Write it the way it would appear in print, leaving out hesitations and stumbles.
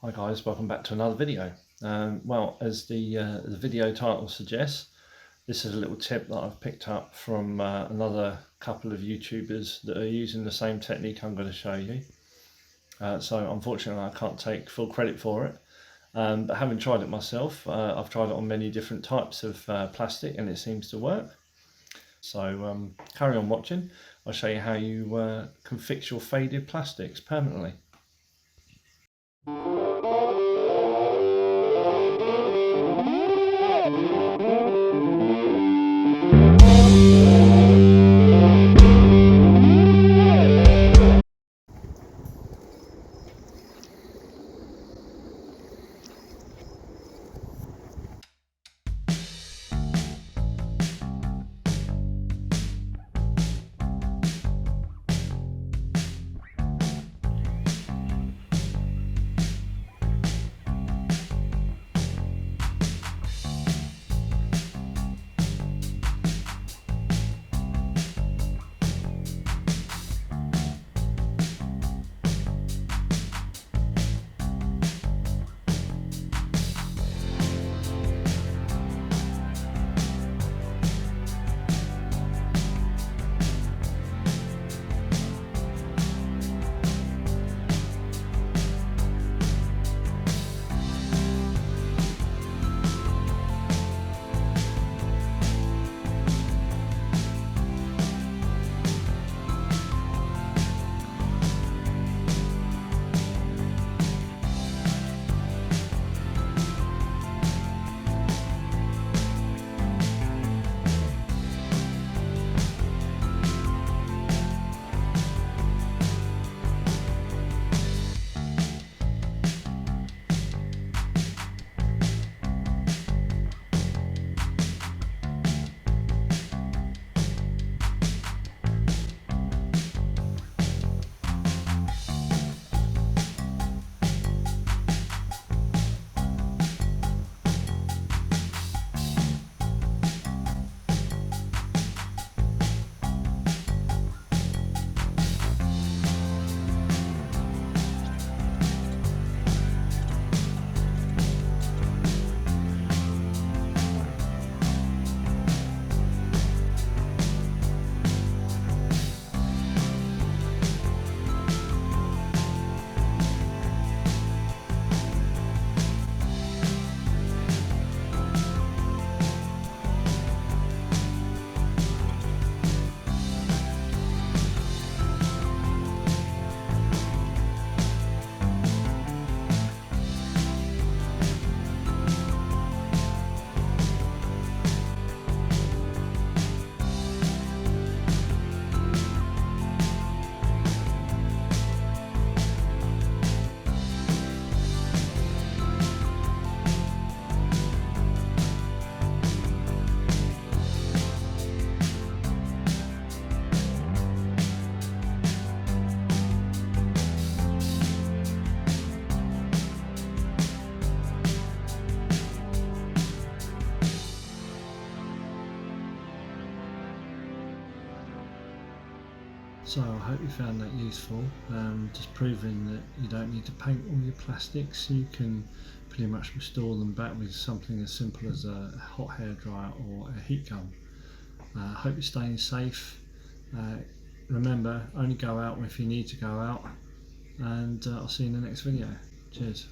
Hi guys, welcome back to another video. Well, as the video title suggests, this is a little tip that I've picked up from another couple of YouTubers that are using the same technique I'm going to show you. So unfortunately I can't take full credit for it, but having tried it myself, I've tried it on many different types of plastic and it seems to work. So carry on watching. I'll show you how you can fix your faded plastics permanently. So I hope you found that useful, just proving that you don't need to paint all your plastics. You can pretty much restore them back with something as simple as a hot hairdryer or a heat gun. I hope you're staying safe. Remember, only go out if you need to go out, and I'll see you in the next video. Cheers.